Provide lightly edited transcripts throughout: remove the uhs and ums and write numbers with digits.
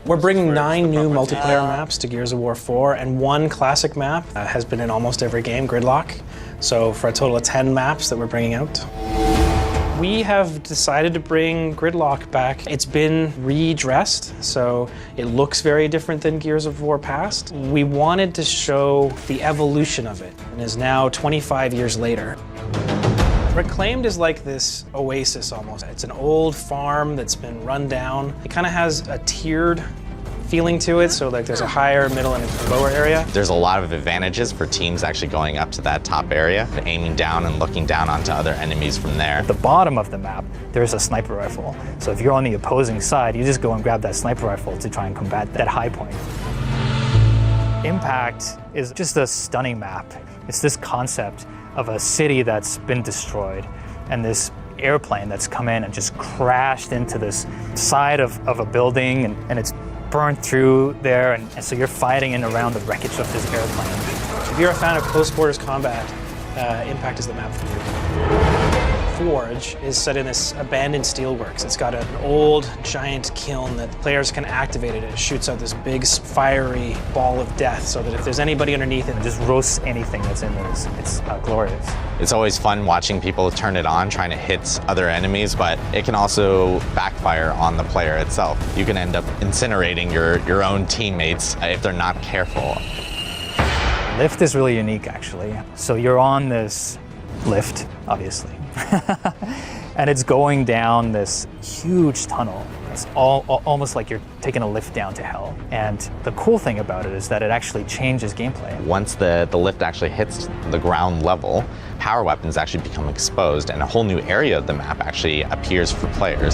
We're bringing 9 new multiplayer maps to Gears of War 4, and 1 classic map has been in almost every game, Gridlock. So for a total of 10 maps that we're bringing out. We have decided to bring Gridlock back. It's been redressed, so it looks very different than Gears of War past. We wanted to show the evolution of it, and is now 25 years later. Reclaimed is like this oasis almost. It's an old farm that's been run down. It kind of has a tiered feeling to it, so like there's a higher, middle, and a lower area. There's a lot of advantages for teams actually going up to that top area, aiming down and looking down onto other enemies from there. At the bottom of the map, there's a sniper rifle. So if you're on the opposing side, you just go and grab that sniper rifle to try and combat that high point. Impact is just a stunning map. It's this concept of a city that's been destroyed and this airplane that's come in and just crashed into this side of a building and it's burned through there, and so you're fighting in around the wreckage of this airplane. If you're a fan of close quarters combat, Impact is the map for you. Forge is set in this abandoned steelworks. It's got an old giant kiln that players can activate it. It shoots out this big fiery ball of death so that if there's anybody underneath it, It just roasts anything that's in there. It's glorious. It's always fun watching people turn it on, trying to hit other enemies, but it can also backfire on the player itself. You can end up incinerating your own teammates if they're not careful. Lift is really unique, actually. So you're on this lift, obviously, and it's going down this huge tunnel. It's almost like you're taking a lift down to hell. And the cool thing about it is that it actually changes gameplay. Once the lift actually hits the ground level, power weapons actually become exposed, and a whole new area of the map actually appears for players.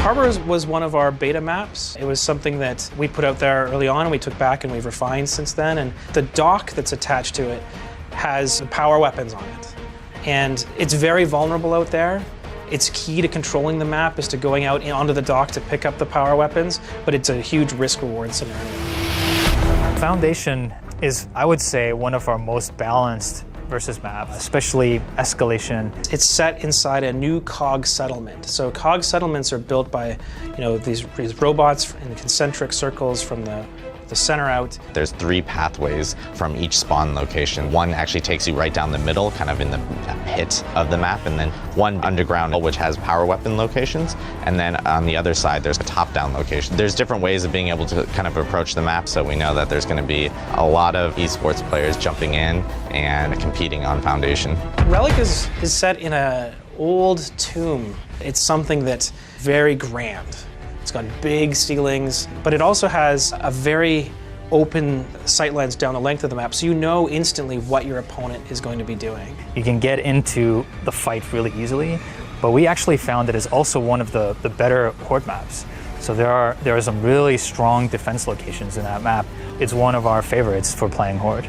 Harbor was one of our beta maps. It was something that we put out there early on and we took back and we've refined since then. And the dock that's attached to it has power weapons on it. And it's very vulnerable out there. It's key to controlling the map is to going out onto the dock to pick up the power weapons, but it's a huge risk-reward scenario. Foundation is, I would say, one of our most balanced versus map, especially escalation. It's set inside a new COG settlement. So COG settlements are built by, these robots in concentric circles from the center out. There's 3 pathways from each spawn location. One actually takes you right down the middle, kind of in the pit of the map, and then one underground which has power weapon locations, and then on the other side there's a top-down location. There's different ways of being able to kind of approach the map, so we know that there's going to be a lot of esports players jumping in and competing on Foundation. Relic is set in an old tomb. It's something that's very grand. It's got big ceilings, but it also has a very open sightlines down the length of the map, so you know instantly what your opponent is going to be doing. You can get into the fight really easily, but we actually found it is also one of the better Horde maps. So there are some really strong defense locations in that map. It's one of our favorites for playing Horde.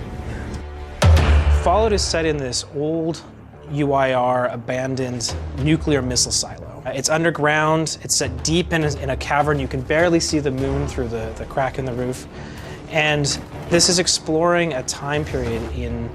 Fallout is set in this old UIR abandoned nuclear missile silo. It's underground, it's set deep in a cavern. You can barely see the moon through the crack in the roof. And this is exploring a time period in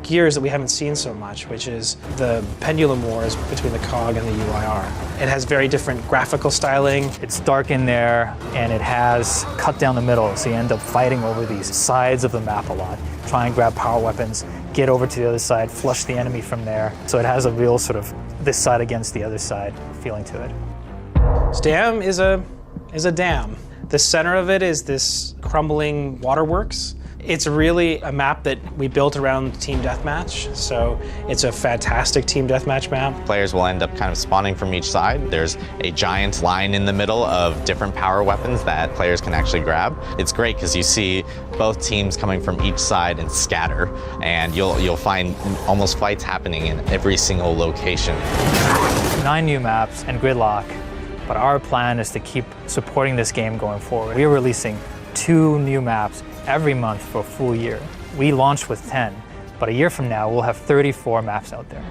Gears that we haven't seen so much, which is the pendulum wars between the COG and the UIR. It has very different graphical styling. It's dark in there, and it has cut down the middle, so you end up fighting over these sides of the map a lot. Try and grab power weapons, get over to the other side, flush the enemy from there. So it has a real sort of this side against the other side feeling to it. Dam is a dam. The center of it is this crumbling waterworks. It's really a map that we built around Team Deathmatch, so it's a fantastic Team Deathmatch map. Players will end up kind of spawning from each side. There's a giant line in the middle of different power weapons that players can actually grab. It's great because you see both teams coming from each side and scatter, and you'll find almost fights happening in every single location. 9 new maps and Gridlock, but our plan is to keep supporting this game going forward. We are releasing 2 new maps every month for a full year. We launched with 10, but a year from now we'll have 34 maps out there.